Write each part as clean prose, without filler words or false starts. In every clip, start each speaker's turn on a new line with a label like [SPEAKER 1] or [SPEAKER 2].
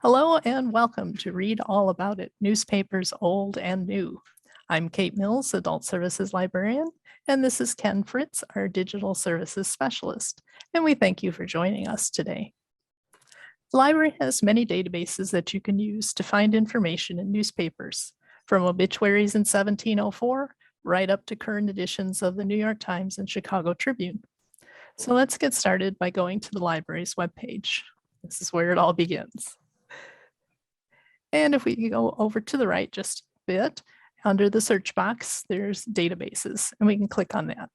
[SPEAKER 1] Hello and welcome to Read All About It, Newspapers Old and New. I'm Kate Mills, Adult Services Librarian, and this is Ken Fritz, our Digital Services Specialist, and we thank you for joining us today. The library has many databases that you can use to find information in newspapers, from obituaries in 1704 right up to current editions of the New York Times and Chicago Tribune. So let's get started by going to the library's webpage. This is where it all begins. And if we go over to the right just a bit, under the search box, there's databases, and we can click on that.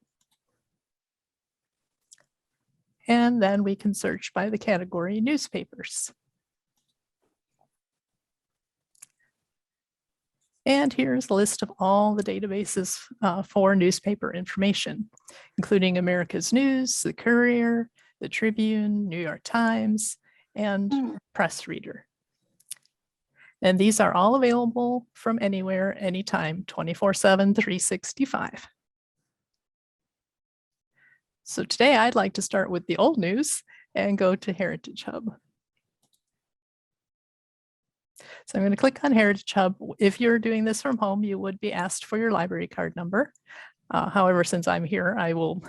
[SPEAKER 1] And then we can search by the category newspapers. And here's a list of all the databases for newspaper information, including America's News, the Courier, the Tribune, New York Times, and Press Reader. And these are all available from anywhere, anytime, 24/7, 365. So today I'd like to start with the old news and go to Heritage Hub. So I'm going to click on Heritage Hub. If you're doing this from home, you would be asked for your library card number. However, since I'm here, I will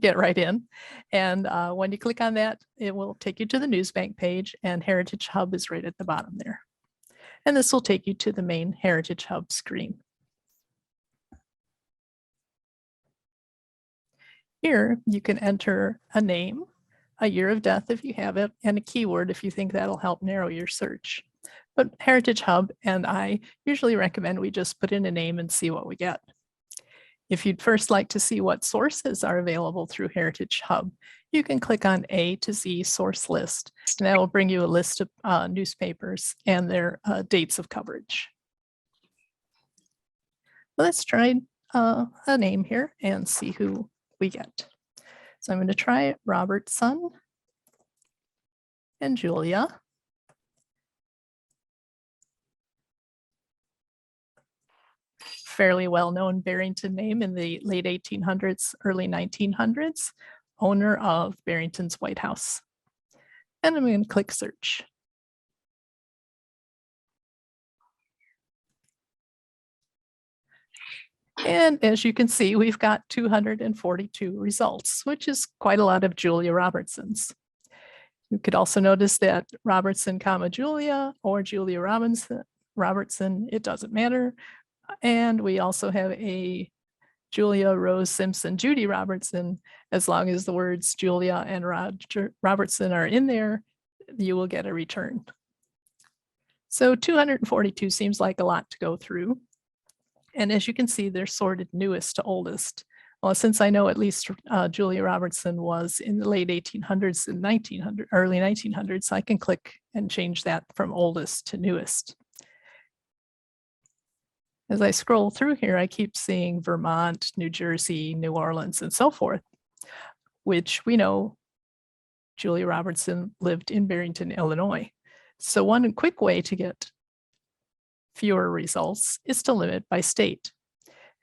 [SPEAKER 1] get right in. And when you click on that, it will take you to the Newsbank page, and Heritage Hub is right at the bottom there. And this will take you to the main Heritage Hub screen. Here, you can enter a name, a year of death if you have it, and a keyword if you think that'll help narrow your search. But Heritage Hub and I usually recommend we just put in a name and see what we get. If you'd first like to see what sources are available through Heritage Hub, you can click on A to Z source list, and that will bring you a list of newspapers and their dates of coverage. Let's try a name here and see who we get. So I'm going to try Robertson and Julia. Fairly well-known Barrington name in the late 1800s, early 1900s, owner of Barrington's White House. And I'm going to click search. And as you can see, we've got 242 results, which is quite a lot of Julia Robertsons. You could also notice that Robertson, Julia, or Julia Robertson, it doesn't matter. And we also have a Julia Rose Simpson, Judy Robertson. As long as the words Julia and Roger Robertson are in there, you will get a return. So 242 seems like a lot to go through. And as you can see, they're sorted newest to oldest. Well, since I know at least Julia Robertson was in the late 1800s and early 1900s, I can click and change that from oldest to newest. As I scroll through here, I keep seeing Vermont, New Jersey, New Orleans, and so forth, which we know Julia Robertson lived in Barrington, Illinois. So one quick way to get fewer results is to limit by state.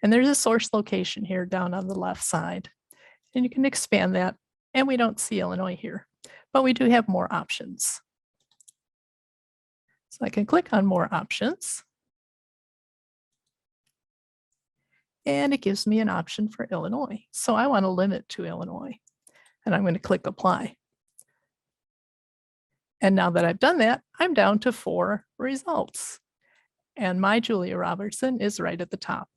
[SPEAKER 1] And there's a source location here down on the left side. And you can expand that, and we don't see Illinois here, but we do have more options. So I can click on more options. And it gives me an option for Illinois. So I want to limit to Illinois, and I'm going to click apply. And now that I've done that, I'm down to 4 results. And my Julia Robertson is right at the top.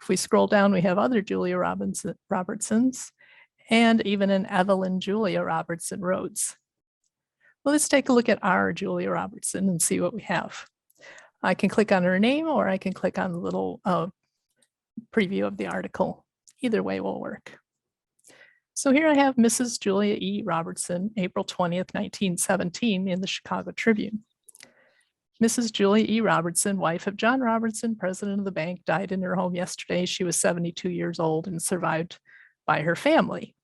[SPEAKER 1] If we scroll down, we have other Julia Robertsons and even an Evelyn Julia Robertson Rhodes. Well, let's take a look at our Julia Robertson and see what we have. I can click on her name, or I can click on the little preview of the article. Either way will work. So here I have Mrs. Julia E. Robertson, April 20th, 1917 in the Chicago Tribune. Mrs. Julia E. Robertson, wife of John Robertson, president of the bank, died in her home yesterday. She was 72 years old and survived by her family.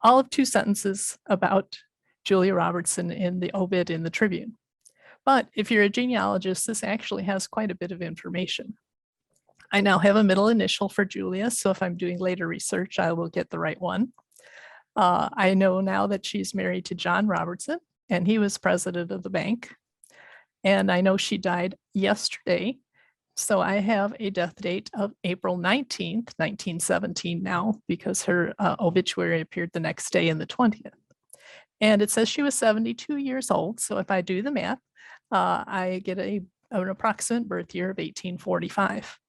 [SPEAKER 1] All of 2 sentences about Julia Robertson in the obit in the Tribune. But if you're a genealogist, this actually has quite a bit of information. I now have a middle initial for Julia, so if I'm doing later research, I will get the right one. I know now that she's married to John Robertson, and he was president of the bank. And I know she died yesterday. So I have a death date of April 19th, 1917 now, because her obituary appeared the next day in the 20th. And it says she was 72 years old. So if I do the math, I get an approximate birth year of 1845.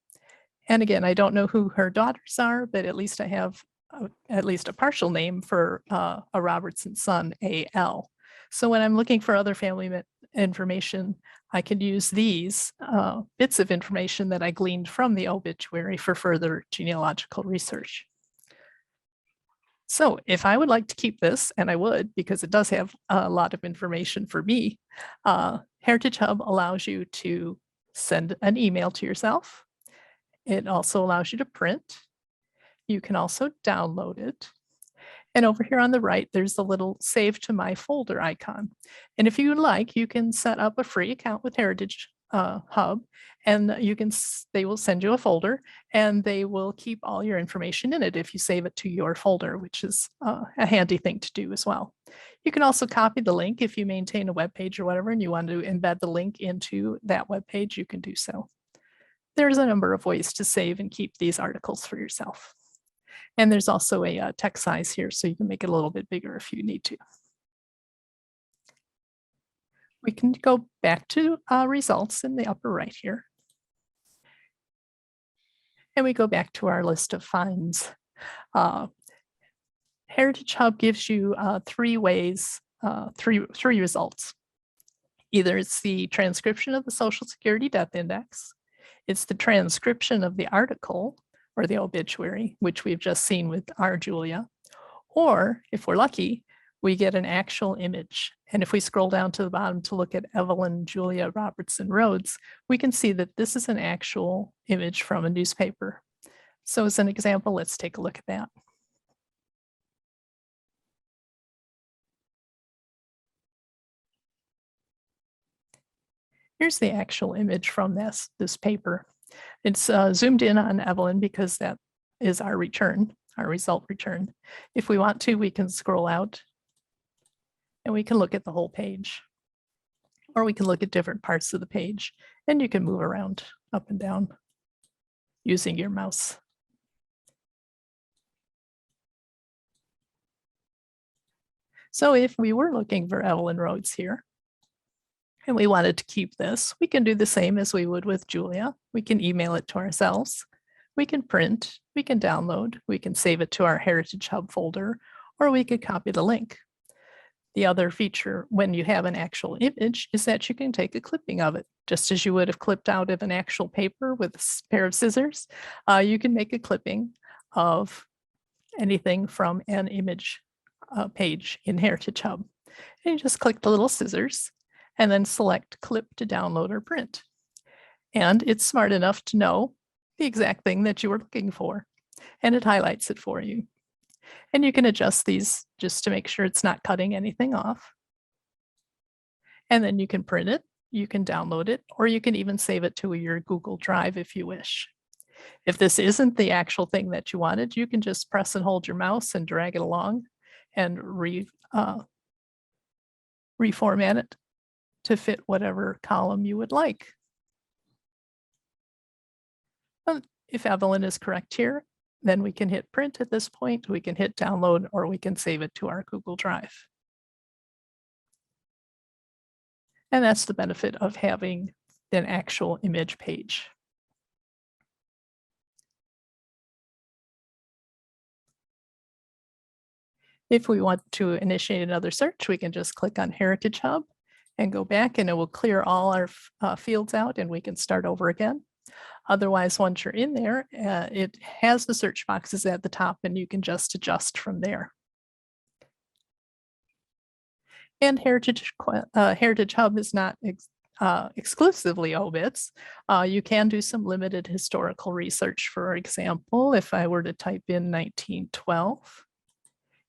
[SPEAKER 1] And again, I don't know who her daughters are, but at least I have at least a partial name for a Robertson son, A.L. So when I'm looking for other family information, I can use these bits of information that I gleaned from the obituary for further genealogical research. So if I would like to keep this, and I would, because it does have a lot of information for me, Heritage Hub allows you to send an email to yourself. It also allows you to print. You can also download it. And over here on the right, there's the little save to my folder icon. And if you would like, you can set up a free account with Heritage Hub, and they will send you a folder, and they will keep all your information in it if you save it to your folder, which is a handy thing to do as well. You can also copy the link if you maintain a web page or whatever, and you want to embed the link into that web page, you can do so. There's a number of ways to save and keep these articles for yourself. And there's also a text size here, so you can make it a little bit bigger if you need to. We can go back to results in the upper right here. And we go back to our list of finds. Heritage Hub gives you three ways, three results. Either it's the transcription of the Social Security Death Index, it's the transcription of the article or the obituary, which we've just seen with our Julia, or if we're lucky, we get an actual image. And if we scroll down to the bottom to look at Evelyn Julia Robertson Rhodes, we can see that this is an actual image from a newspaper. So as an example, let's take a look at that. Here's the actual image from this paper. It's zoomed in on Evelyn because that is our return, our result return. If we want to, we can scroll out and we can look at the whole page, or we can look at different parts of the page, and you can move around up and down using your mouse. So if we were looking for Evelyn Rhodes here, and we wanted to keep this, we can do the same as we would with Julia. We can email it to ourselves. We can print, we can download, we can save it to our Heritage Hub folder, or we could copy the link. The other feature when you have an actual image is that you can take a clipping of it, just as you would have clipped out of an actual paper with a pair of scissors. You can make a clipping of anything from an image page in Heritage Hub. And you just click the little scissors and then select clip to download or print. And it's smart enough to know the exact thing that you were looking for, and it highlights it for you. And you can adjust these just to make sure it's not cutting anything off. And then you can print it, you can download it, or you can even save it to your Google Drive if you wish. If this isn't the actual thing that you wanted, you can just press and hold your mouse and drag it along and reformat it to fit whatever column you would like. If Evelyn is correct here, then we can hit print at this point, we can hit download, or we can save it to our Google Drive. And that's the benefit of having an actual image page. If we want to initiate another search, we can just click on Heritage Hub and go back, and it will clear all our fields out, and we can start over again. Otherwise, once you're in there, it has the search boxes at the top, and you can just adjust from there. And Heritage Hub is not exclusively obits. You can do some limited historical research. For example, if I were to type in 1912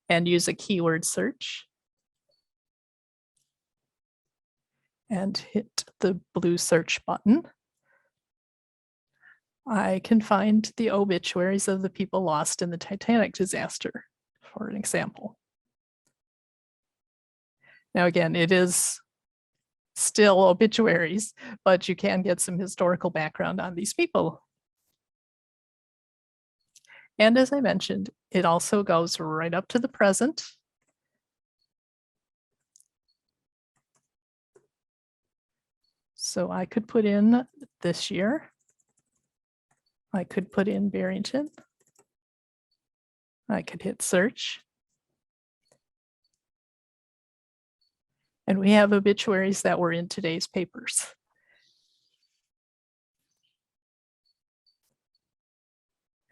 [SPEAKER 1] and use a keyword search and hit the blue search button, I can find the obituaries of the people lost in the Titanic disaster, for an example. Now, again, it is still obituaries, but you can get some historical background on these people. And as I mentioned, it also goes right up to the present. So I could put in this year. I could put in Barrington. I could hit search. And we have obituaries that were in today's papers.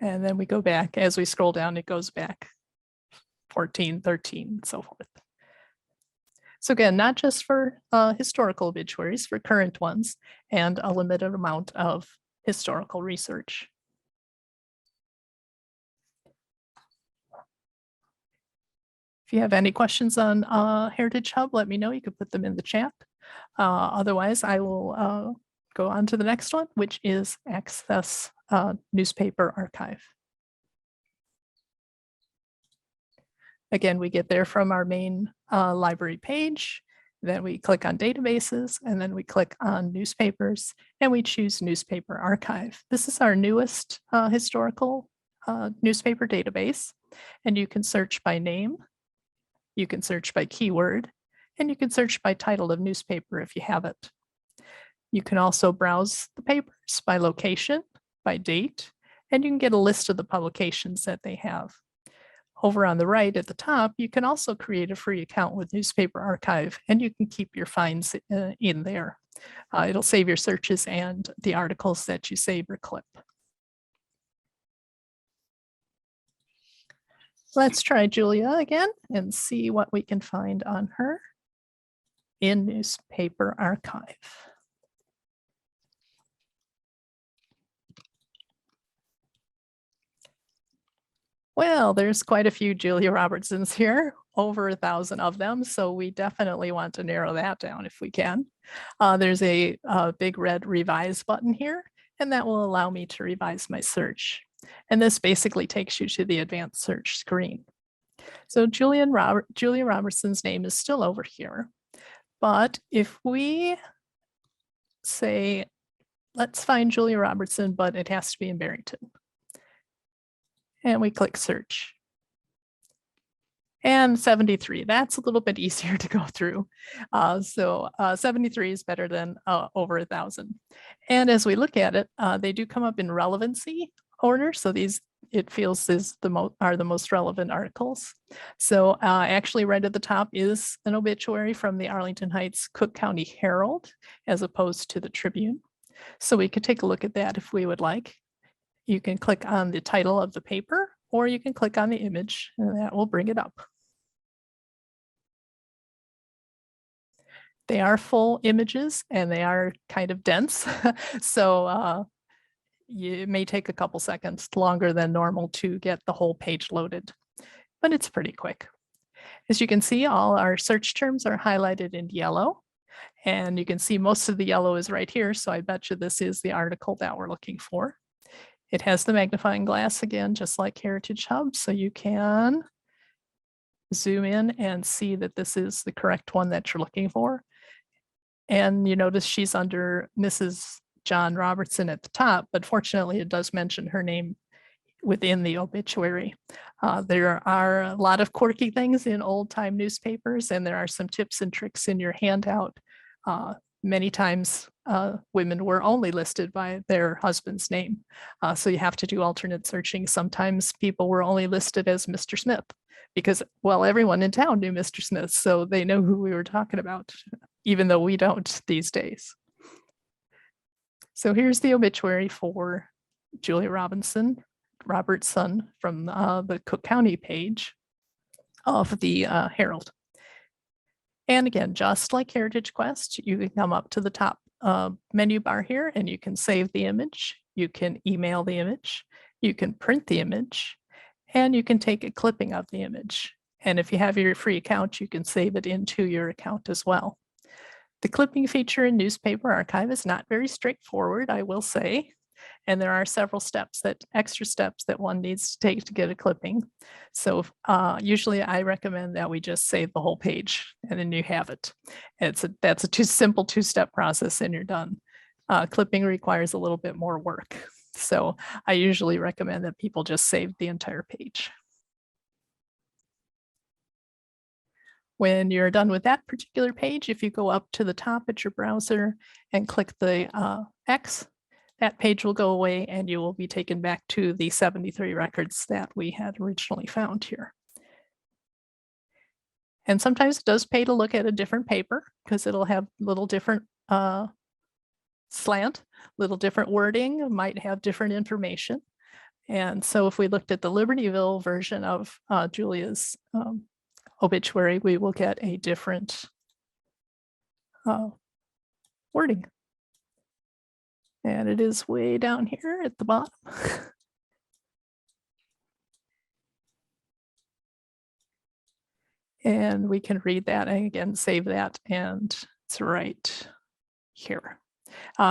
[SPEAKER 1] And then we go back, as we scroll down, it goes back 14, 13, and so forth. So again, not just for historical obituaries, for current ones, and a limited amount of historical research. If you have any questions on Heritage Hub, let me know. You could put them in the chat. Otherwise, I will go on to the next one, which is Access Newspaper Archive. Again, we get there from our main library page. Then we click on databases, and then we click on newspapers, and we choose Newspaper Archive. This is our newest historical newspaper database, and you can search by name, you can search by keyword, and you can search by title of newspaper if you have it. You can also browse the papers by location, by date, and you can get a list of the publications that they have. Over on the right at the top, you can also create a free account with Newspaper Archive, and you can keep your finds in there. It'll save your searches and the articles that you save or clip. Let's try Julia again and see what we can find on her in Newspaper Archive. Well, there's quite a few Julia Robertsons here, over 1,000 of them, so we definitely want to narrow that down if we can. There's a big red revise button here, and that will allow me to revise my search. And this basically takes you to the advanced search screen. So Julia Robertson's name is still over here, but if we say, let's find Julia Robertson, but it has to be in Barrington. And we click search. And 73, that's a little bit easier to go through. 73 is better than over 1,000. And as we look at it, they do come up in relevancy order. So these, it feels are the most relevant articles. So actually right at the top is an obituary from the Arlington Heights Cook County Herald, as opposed to the Tribune. So we could take a look at that if we would like. You can click on the title of the paper, or you can click on the image, and that will bring it up. They are full images, and they are kind of dense. So it may take a couple seconds longer than normal to get the whole page loaded, but it's pretty quick. As you can see, all our search terms are highlighted in yellow, and you can see most of the yellow is right here. So I bet you this is the article that we're looking for. It has the magnifying glass again, just like Heritage Hub, so you can zoom in and see that this is the correct one that you're looking for. And you notice she's under Mrs. John Robertson at the top, but fortunately it does mention her name within the obituary. There are a lot of quirky things in old time newspapers, and there are some tips and tricks in your handout. Many times women were only listed by their husband's name. So you have to do alternate searching. Sometimes people were only listed as Mr. Smith because, well, everyone in town knew Mr. Smith, so they know who we were talking about, even though we don't these days. So here's the obituary for Julia Robertson from the Cook County page of the Herald. And again, just like Heritage Quest, you can come up to the top menu bar here and you can save the image, you can email the image, you can print the image, and you can take a clipping of the image. And if you have your free account, you can save it into your account as well. The clipping feature in Newspaper Archive is not very straightforward, I will say. And there are several extra steps that one needs to take to get a clipping. So usually I recommend that we just save the whole page and then you have it. That's a simple two-step process and you're done. Clipping requires a little bit more work. So I usually recommend that people just save the entire page. When you're done with that particular page, if you go up to the top at your browser and click the X, that page will go away and you will be taken back to the 73 records that we had originally found here. And sometimes it does pay to look at a different paper because it'll have a little different slant, little different wording, might have different information. And so if we looked at the Libertyville version of Julia's obituary, we will get a different wording. And it is way down here at the bottom. And we can read that and again, save that, and it's right here.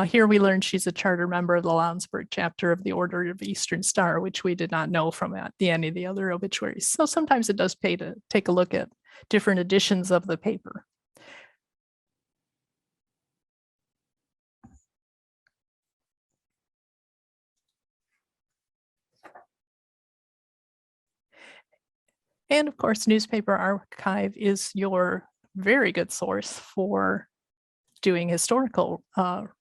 [SPEAKER 1] Here we learned she's a charter member of the Lounsburg chapter of the Order of the Eastern Star, which we did not know from any of the other obituaries. So sometimes it does pay to take a look at different editions of the paper. And of course, Newspaper Archive is your very good source for doing historical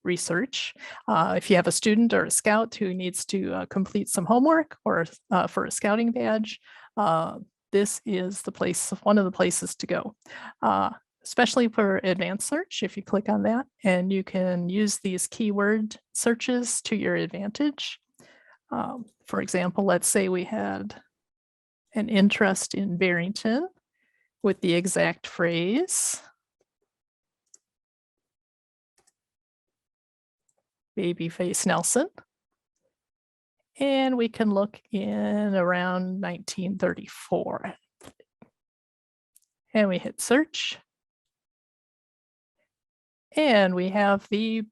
[SPEAKER 1] research. If you have a student or a scout who needs to complete some homework or for a scouting badge, this is the place, one of the places to go, especially for advanced search. If you click on that, and you can use these keyword searches to your advantage. For example, let's say we had an interest in Barrington with the exact phrase, Babyface Nelson. And we can look in around 1934. And we hit search. And we have the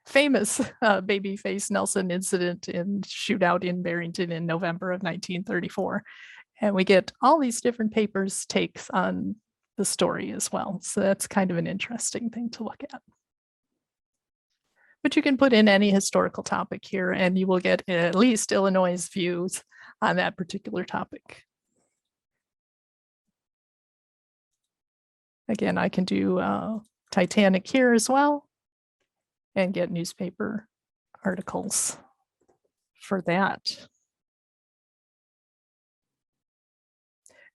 [SPEAKER 1] famous Babyface Nelson incident in shootout in Barrington in November of 1934. And we get all these different papers' takes on the story as well. So that's kind of an interesting thing to look at. But you can put in any historical topic here and you will get at least Illinois' views on that particular topic. Again, I can do Titanic here as well and get newspaper articles for that.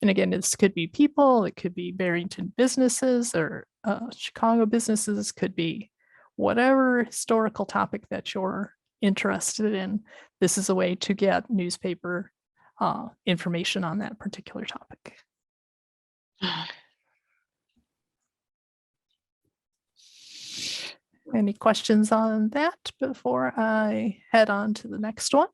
[SPEAKER 1] And again, this could be people, it could be Barrington businesses or Chicago businesses, could be whatever historical topic that you're interested in. This is a way to get newspaper information on that particular topic. Any questions on that before I head on to the next one?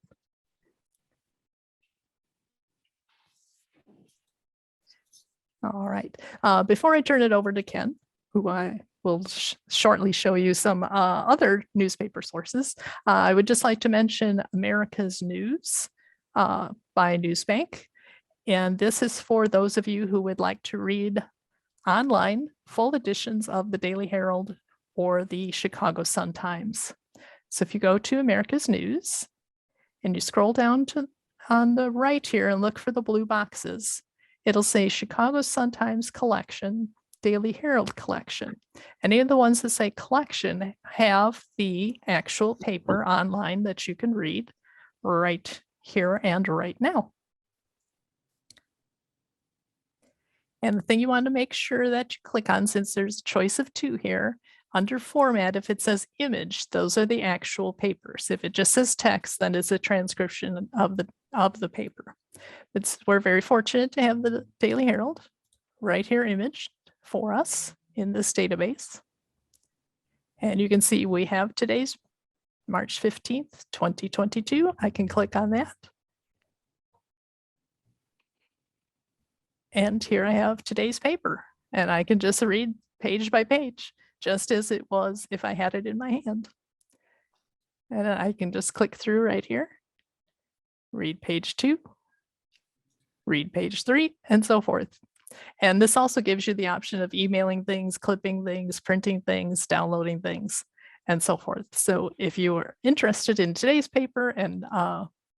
[SPEAKER 1] All right. Before I turn it over to Ken, who I will shortly show you some other newspaper sources, I would just like to mention America's News by Newsbank. And this is for those of you who would like to read online full editions of the Daily Herald or the Chicago Sun-Times. So if you go to America's News and you scroll down to on the right here and look for the blue boxes, it'll say Chicago Sun-Times Collection, Daily Herald Collection. Any of the ones that say collection have the actual paper online that you can read right here and right now. And the thing you want to make sure that you click on, since there's a choice of two here, under format, if it says image, those are the actual papers. If it just says text, then it's a transcription of the paper. We're very fortunate to have the Daily Herald right here imaged for us in this database. And you can see we have today's March 15th, 2022. I can click on that. And here I have today's paper, and I can just read page by page, just as it was if I had it in my hand. And I can just click through right here, read page 2, read page 3, and so forth. And this also gives you the option of emailing things, clipping things, printing things, downloading things, and so forth. So if you are interested in today's paper and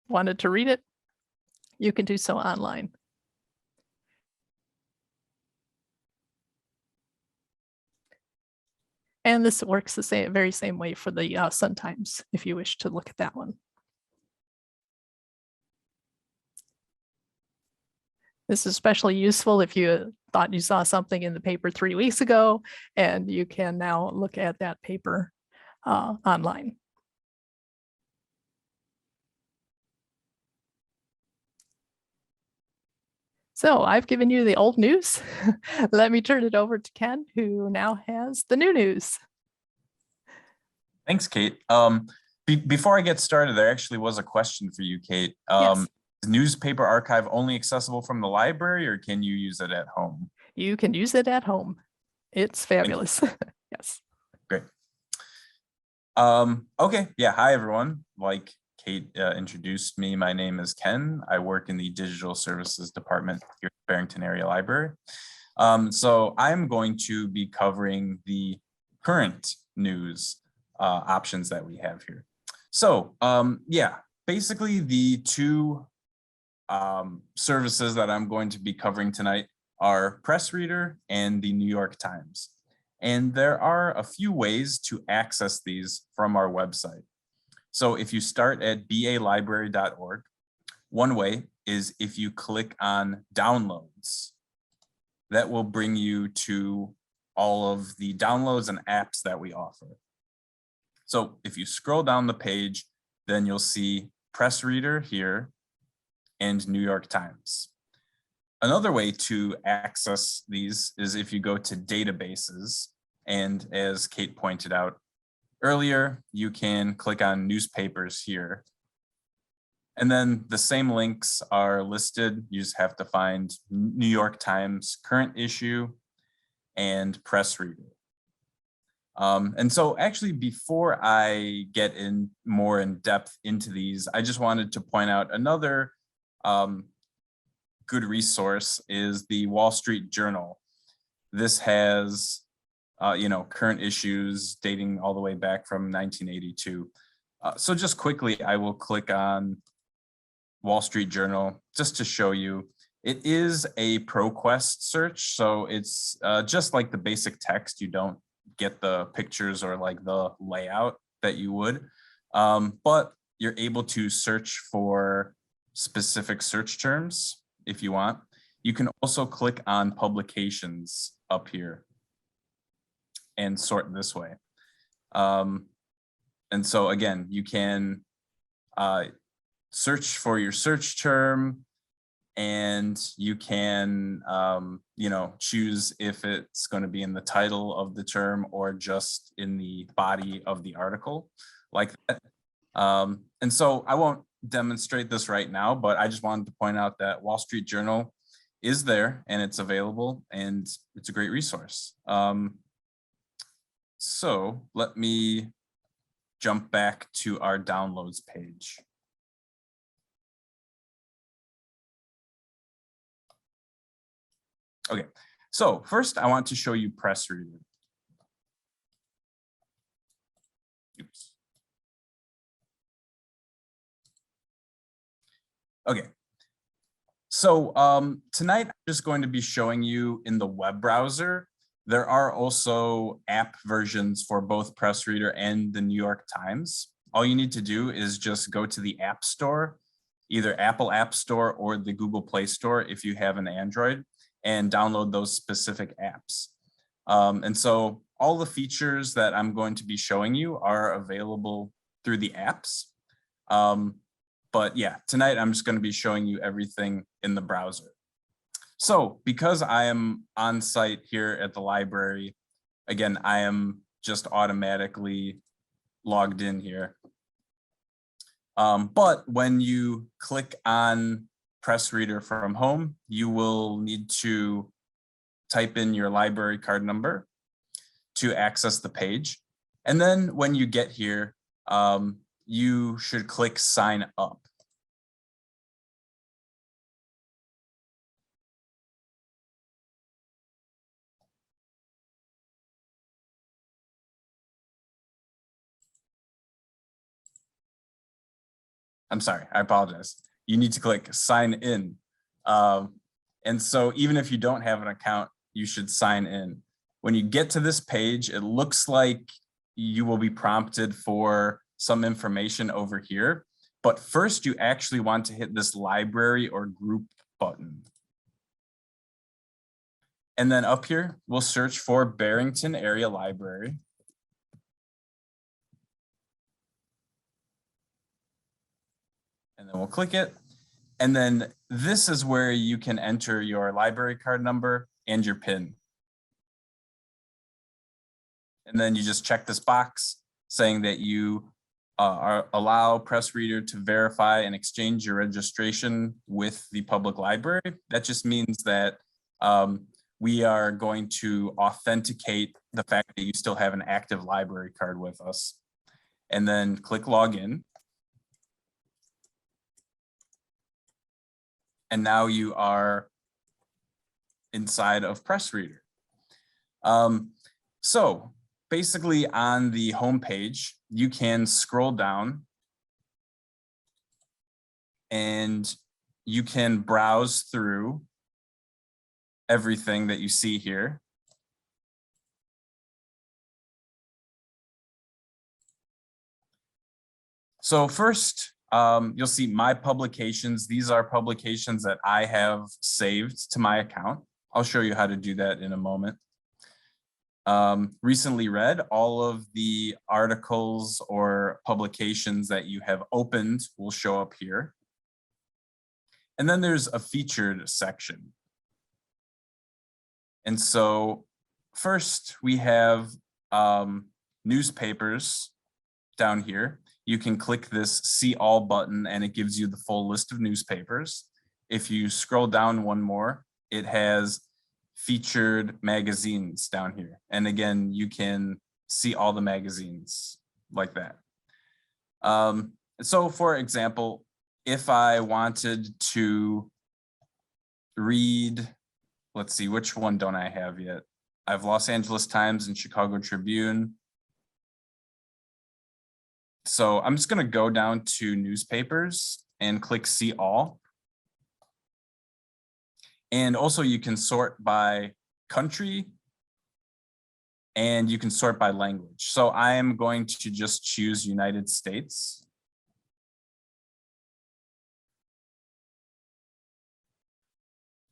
[SPEAKER 1] wanted to read it, you can do so online. And this works the very same way for the Sun Times, if you wish to look at that one. This is especially useful if you thought you saw something in the paper 3 weeks ago, and you can now look at that paper online. So I've given you the old news. Let me turn it over to Ken, who now has the new news.
[SPEAKER 2] Thanks, Kate. Before I get started, there actually was a question for you, Kate.
[SPEAKER 1] Yes.
[SPEAKER 2] Is newspaper archive only accessible from the library, or can you use it at home?
[SPEAKER 1] You can use it at home. It's fabulous. Yes.
[SPEAKER 2] Great. Okay. Yeah. Hi, everyone. Like Kate introduced me, my name is Ken. I work in the digital services department here at Barrington Area Library. So I'm going to be covering the current news options that we have here. So yeah, basically the two services that I'm going to be covering tonight are Press Reader and the New York Times. And there are a few ways to access these from our website. So if you start at BALibrary.org, one way is if you click on downloads, that will bring you to all of the downloads and apps that we offer. So if you scroll down the page, then you'll see Press Reader here and New York Times. Another way to access these is if you go to databases, and as Kate pointed out earlier, you can click on newspapers here. And then the same links are listed. You just have to find New York Times current issue and Press Reader. And so actually, before I get in more in depth into these, I just wanted to point out another good resource is the Wall Street Journal. This has, current issues dating all the way back from 1982. So just quickly, I will click on Wall Street Journal just to show you. It is a ProQuest search, so it's just like the basic text. You don't get the pictures or like the layout that you would, but you're able to search for specific search terms if you want. You can also click on publications up here and sort this way. And so again, you can search for your search term, and you can choose if it's going to be in the title of the term or just in the body of the article like that. And so I won't demonstrate this right now, but I just wanted to point out that Wall Street Journal is there and it's available and it's a great resource. So let me jump back to our downloads page. Okay, so first I want to show you Press Reader. Oops. Okay, so tonight I'm just going to be showing you in the web browser. There are also app versions for both Press Reader and the New York Times. All you need to do is just go to the App Store, either Apple App Store or the Google Play Store if you have an Android, and download those specific apps. And so all the features that I'm going to be showing you are available through the apps. But yeah, tonight I'm just going to be showing you everything in the browser. So because I am on site here at the library, again, I am just automatically logged in here. But when you click on Press Reader from home, you will need to type in your library card number to access the page. And then when you get here, you should click sign up. I'm sorry, I apologize. You need to click sign in. And so even if you don't have an account, you should sign in. When you get to this page, it looks like you will be prompted for some information over here. But first, you actually want to hit this library or group button. And then up here, we'll search for Barrington Area Library. And then we'll click it. And then this is where you can enter your library card number and your PIN. And then you just check this box saying that you allow press reader to verify and exchange your registration with the public library. That just means that we are going to authenticate the fact that you still have an active library card with us. And then click login. And now you are inside of press reader. So basically on the home page, you can scroll down and you can browse through everything that you see here. So first, you'll see my publications. These are publications that I have saved to my account. I'll show you how to do that in a moment. Recently read, all of the articles or publications that you have opened will show up here. And then there's a featured section. And so first we have newspapers down here. You can click this see all button and it gives you the full list of newspapers. If you scroll down one more, it has featured magazines down here. And again, you can see all the magazines like that. So for example, if I wanted to read, let's see, which one don't I have yet? I have Los Angeles Times and Chicago Tribune. So I'm just going to go down to newspapers and click see all. And also you can sort by country and you can sort by language. So I am going to just choose United States.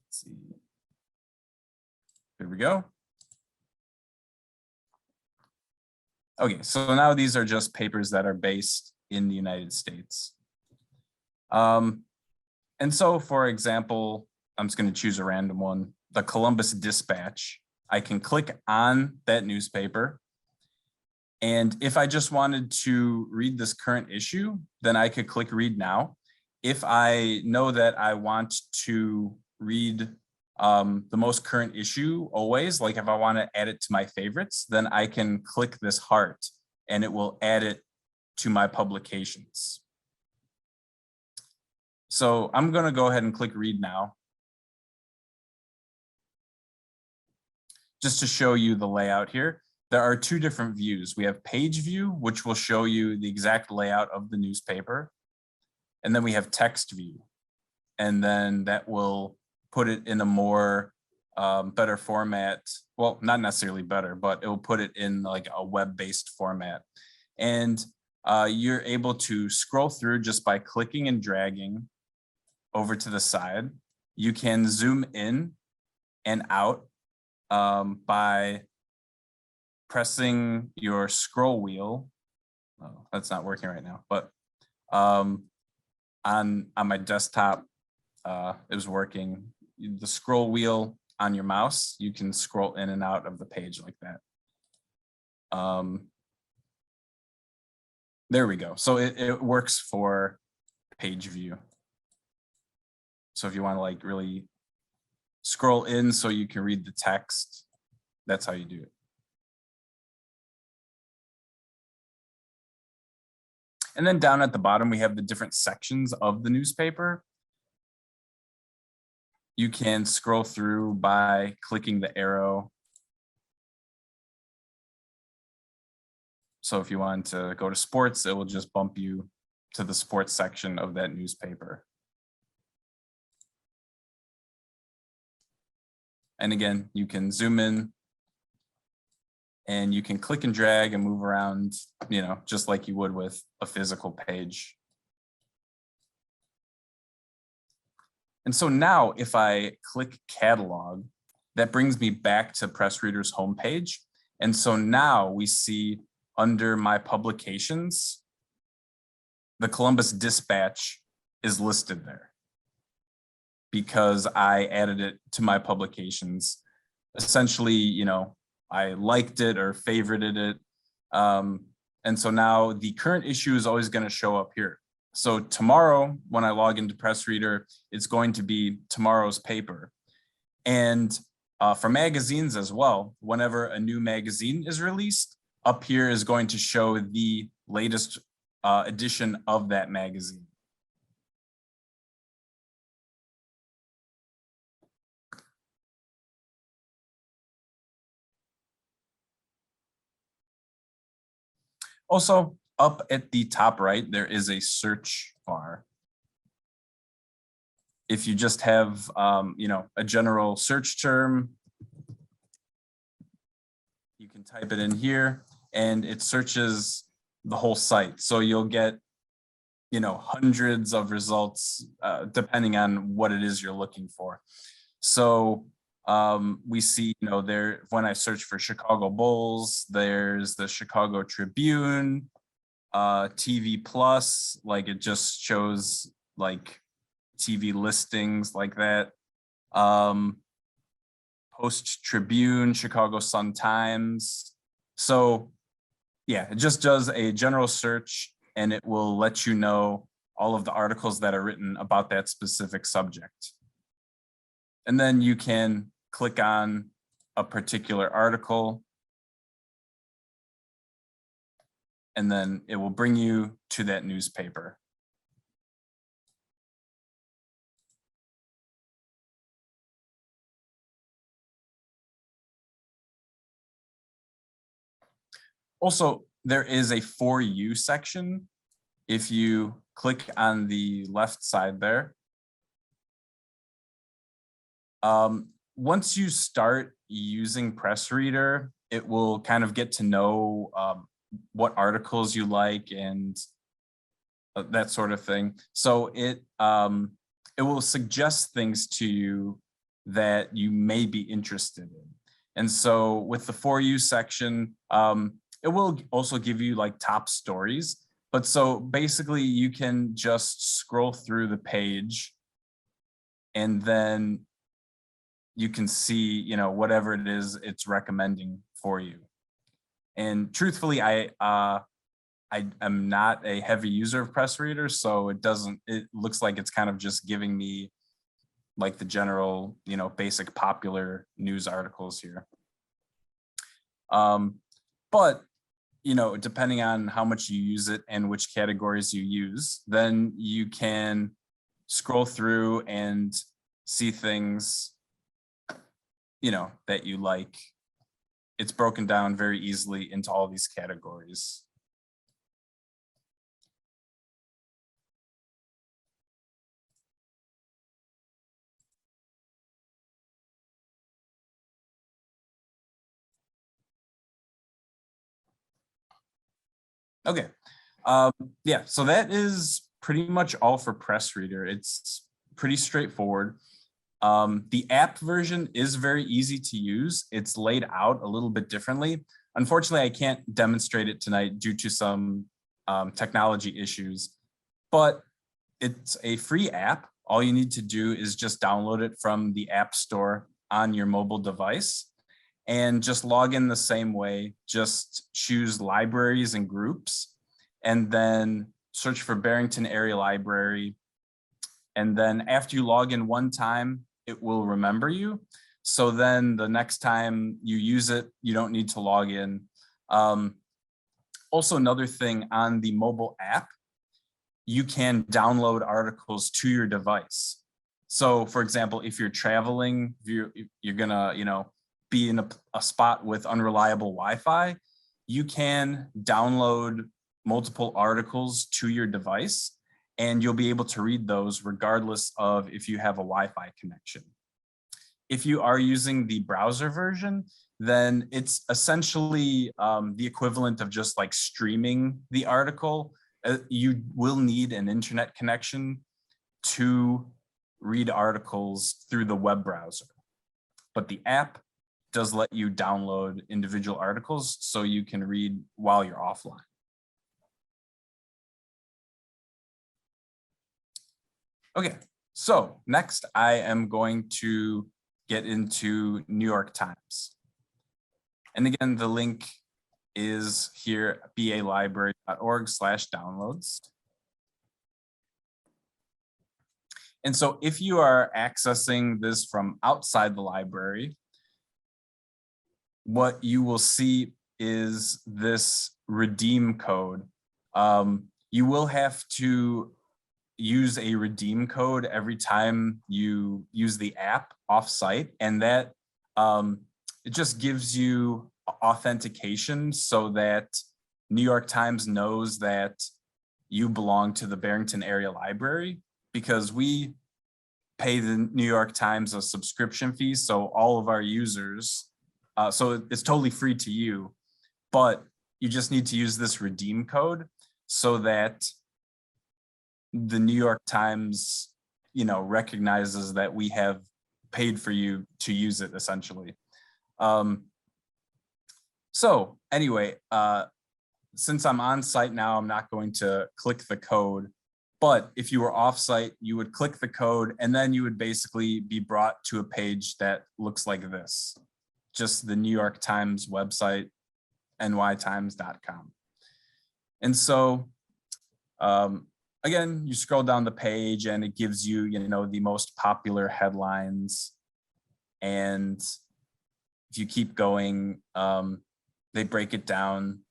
[SPEAKER 2] Let's see. Here we go. Okay, so now these are just papers that are based in the United States. And so for example, I'm just going to choose a random one, the Columbus Dispatch. I can click on that newspaper. And if I just wanted to read this current issue, then I could click read now. If I know that I want to read the most current issue always, like if I want to add it to my favorites, then I can click this heart and it will add it to my publications. So I'm going to go ahead and click read now. Just to show you the layout here, there are two different views. We have page view, which will show you the exact layout of the newspaper. And then we have text view. And then that will put it in a more better format. Well, not necessarily better, but it will put it in like a web-based format. And you're able to scroll through just by clicking and dragging over to the side. You can zoom in and out by pressing your scroll wheel. Oh, that's not working right now, but on my desktop, it was working. The scroll wheel on your mouse, you can scroll in and out of the page like that. There we go. So it works for page view. So if you want to like really scroll in so you can read the text, that's how you do it. And then down at the bottom, we have the different sections of the newspaper. You can scroll through by clicking the arrow. So if you want to go to sports, it will just bump you to the sports section of that newspaper. And again, you can zoom in and you can click and drag and move around, just like you would with a physical page. And so now if I click catalog, that brings me back to Press Reader's homepage. And so now we see under my publications, the Columbus Dispatch is listed there because I added it to my publications. Essentially, I liked it or favorited it. And so now the current issue is always going to show up here. So tomorrow, when I log into Press Reader, it's going to be tomorrow's paper. And for magazines as well, whenever a new magazine is released, up here is going to show the latest edition of that magazine. Also, up at the top right, there is a search bar. If you just have, a general search term, you can type it in here and it searches the whole site. So you'll get, hundreds of results depending on what it is you're looking for. So we see, there, when I search for Chicago Bulls, there's the Chicago Tribune, TV Plus, like it just shows like TV listings like that. Post Tribune, Chicago Sun-Times. So yeah, it just does a general search and it will let you know all of the articles that are written about that specific subject. And then you can click on a particular article and then it will bring you to that newspaper. Also, there is a For You section. If you click on the left side there, once you start using Press Reader, it will kind of get to know what articles you like and that sort of thing. So it will suggest things to you that you may be interested in. And so with the For You section, it will also give you like top stories. But so basically you can just scroll through the page and then you can see, whatever it is it's recommending for you. And truthfully, I am not a heavy user of Press Reader, so it looks like it's kind of just giving me like the general, basic popular news articles here. But, depending on how much you use it and which categories you use, then you can scroll through and see things, that you like. It's broken down very easily into all these categories. Okay, yeah, so that is pretty much all for Press Reader. It's pretty straightforward. The app version is very easy to use. It's laid out a little bit differently. Unfortunately, I can't demonstrate it tonight due to some technology issues, but it's a free app. All you need to do is just download it from the App Store on your mobile device and just log in the same way. Just choose libraries and groups and then search for Barrington Area Library. And then after you log in one time, it will remember you. So then the next time you use it, you don't need to log in. Also, another thing on the mobile app, you can download articles to your device. So for example, if you're traveling, if you're gonna, be in a spot with unreliable Wi-Fi, you can download multiple articles to your device, and you'll be able to read those regardless of if you have a Wi-Fi connection. If you are using the browser version, then it's essentially the equivalent of just like streaming the article. You will need an internet connection to read articles through the web browser. But the app does let you download individual articles so you can read while you're offline. Okay, so next I am going to get into New York Times. And again, the link is here, BALibrary.org/downloads. And so if you are accessing this from outside the library, what you will see is this redeem code. You will have to use a redeem code every time you use the app off-site, and that it just gives you authentication so that New York Times knows that you belong to the Barrington Area Library, because we pay the New York Times a subscription fee. So all of our users, so it's totally free to you, but you just need to use this redeem code so that the New York Times, recognizes that we have paid for you to use it, essentially. So anyway, since I'm on site now, I'm not going to click the code, but if you were off site, you would click the code and then you would basically be brought to a page that looks like this, just the New York Times website, NYTimescom. And so, again, you scroll down the page and it gives you, the most popular headlines. And if you keep going, they break it down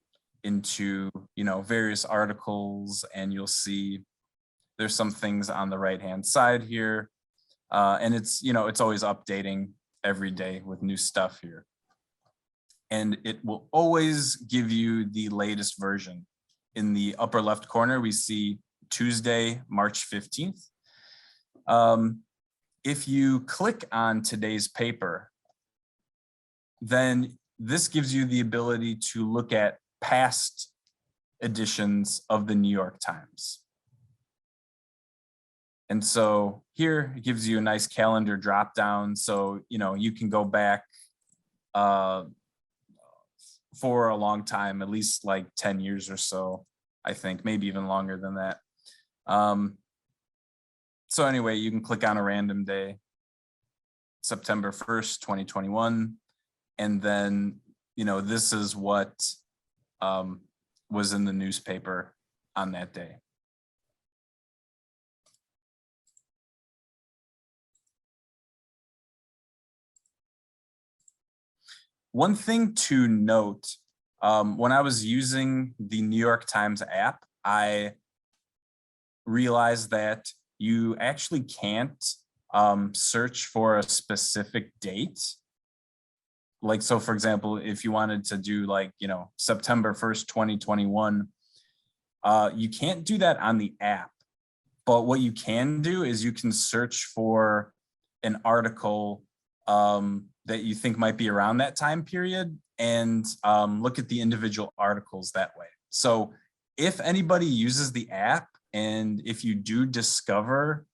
[SPEAKER 2] into, various articles, and you'll see there's some things on the right-hand side here. And it's, it's always updating every day with new stuff here. And it will always give you the latest version. In the upper left corner, we see Tuesday, March 15th. If you click on today's paper, then this gives you the ability to look at past editions of the New York Times. And so here it gives you a nice calendar drop down. So, you can go back for a long time, at least like 10 years or so, I think, maybe even longer than that. So anyway, you can click on a random day, September 1st, 2021. And then, this is what was in the newspaper on that day. One thing to note, when I was using the New York Times app, I realized that you actually can't search for a specific date. Like, so for example, if you wanted to do like, September 1st, 2021, you can't do that on the app. But what you can do is you can search for an article that you think might be around that time period, and look at the individual articles that way. So if anybody uses the app, and if you do discover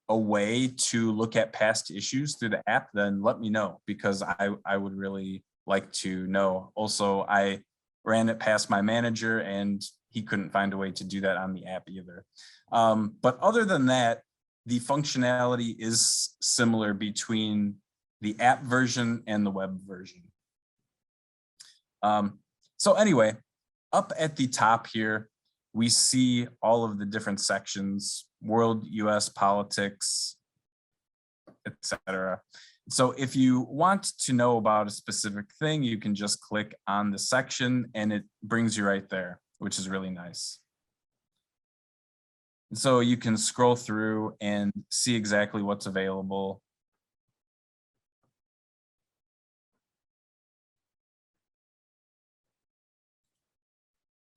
[SPEAKER 2] a way to look at past issues through the app, then let me know, because I would really like to know. Also, I ran it past my manager and he couldn't find a way to do that on the app either. But other than that, the functionality is similar between the app version and the web version. So anyway, up at the top here, we see all of the different sections: world, US, politics, etc. So if you want to know about a specific thing, you can just click on the section and it brings you right there, which is really nice. So you can scroll through and see exactly what's available.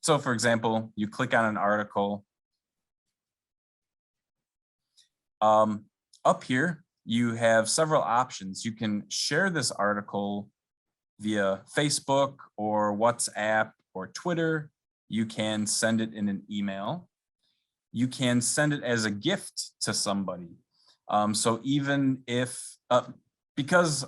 [SPEAKER 2] So for example, you click on an article. Up here, you have several options. You can share this article via Facebook or WhatsApp or Twitter. You can send it in an email. You can send it as a gift to somebody. So even if, because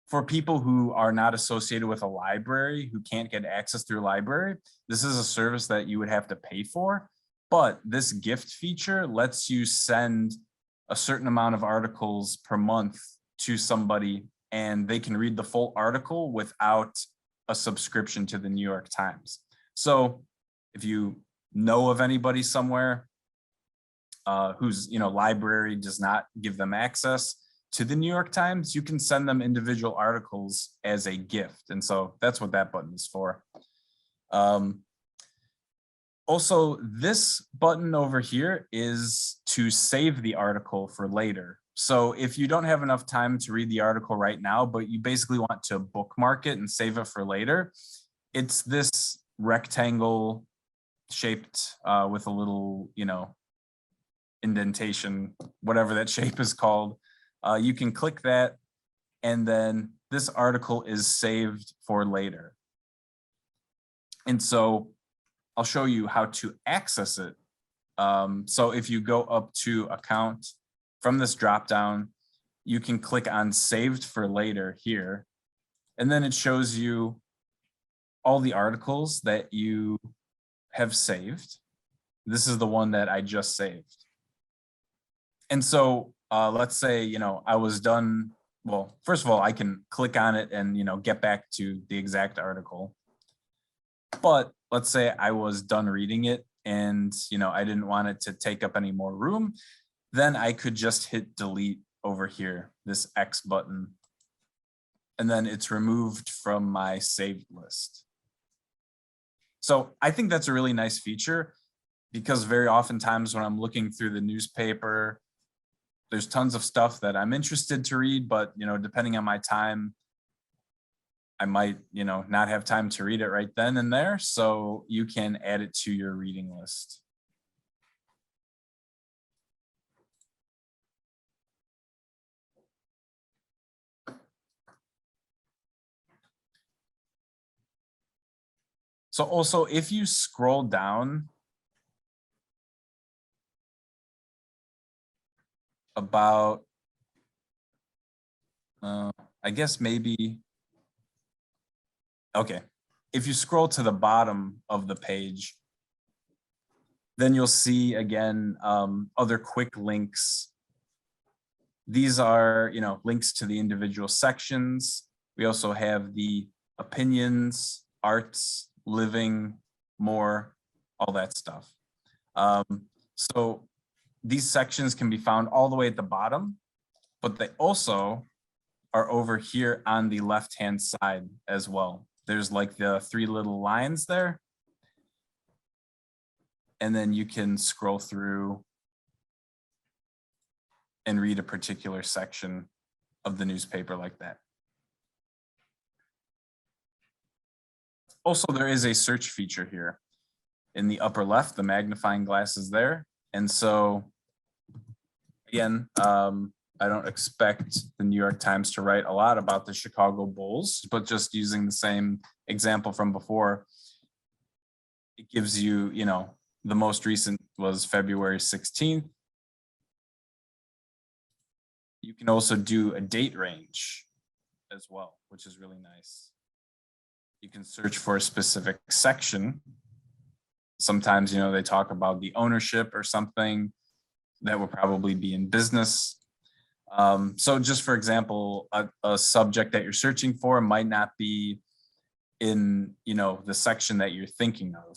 [SPEAKER 2] for people who are not associated with a library, who can't get access through a library, this is a service that you would have to pay for. But this gift feature lets you send a certain amount of articles per month to somebody, and they can read the full article without a subscription to the New York Times. So if you know of anybody somewhere whose library does not give them access to the New York Times, you can send them individual articles as a gift. And so that's what that button is for. Also, this button over here is to save the article for later. So if you don't have enough time to read the article right now, but you basically want to bookmark it and save it for later, it's this rectangle shaped with a little, indentation, whatever that shape is called. You can click that, and then this article is saved for later. And so I'll show you how to access it. So if you go up to account from this dropdown, you can click on saved for later here. And then it shows you all the articles that you have saved. This is the one that I just saved. And so let's say, I was done. Well, first of all, I can click on it and, get back to the exact article. But let's say I was done reading it and, I didn't want it to take up any more room. Then I could just hit delete over here, this X button. And then it's removed from my saved list. So I think that's a really nice feature, because very oftentimes when I'm looking through the newspaper, there's tons of stuff that I'm interested to read, but, depending on my time, I might, not have time to read it right then and there. So you can add it to your reading list. So also, if you scroll down about, I guess maybe, okay. If you scroll to the bottom of the page, then you'll see again, other quick links. These are, links to the individual sections. We also have the opinions, arts, living, more, all that stuff. So these sections can be found all the way at the bottom, but they also are over here on the left-hand side as well. There's like the 3 little lines there. And then you can scroll through and read a particular section of the newspaper like that. Also, there is a search feature here in the upper left. The magnifying glass is there. And so again, I don't expect the New York Times to write a lot about the Chicago Bulls, but just using the same example from before, it gives you, the most recent was February 16th. You can also do a date range as well, which is really nice. You can search for a specific section. Sometimes, they talk about the ownership or something that would probably be in business. So just for example, a subject that you're searching for might not be in, the section that you're thinking of.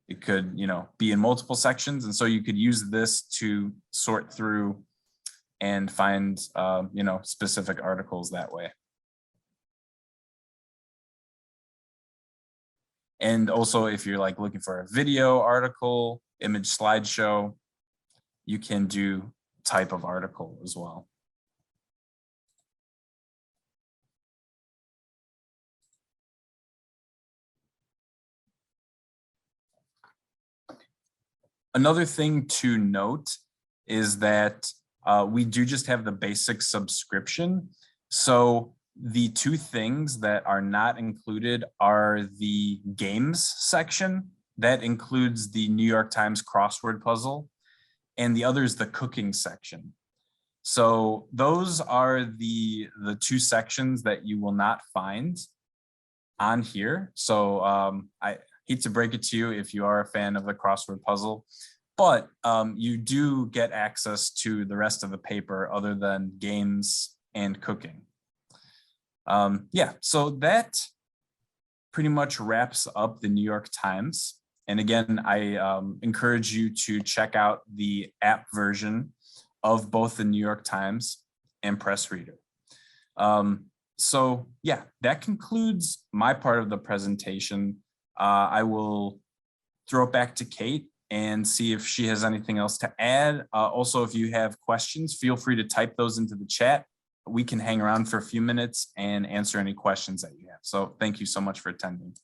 [SPEAKER 2] It could, be in multiple sections. And so you could use this to sort through and find, specific articles that way. And also if you're like looking for a video article, image slideshow, you can do type of article as well. Another thing to note is that we do just have the basic subscription. So the two things that are not included are the games section. That includes the New York Times crossword puzzle, and the other is the cooking section. So those are the two sections that you will not find on here. So I hate to break it to you if you are a fan of the crossword puzzle, but you do get access to the rest of the paper other than games and cooking. Yeah, so that pretty much wraps up the New York Times. And again, I encourage you to check out the app version of both the New York Times and Press Reader. So yeah, that concludes my part of the presentation. I will throw it back to Kate and see if she has anything else to add. Also, if you have questions, feel free to type those into the chat. We can hang around for a few minutes and answer any questions that you have. So thank you so much for attending.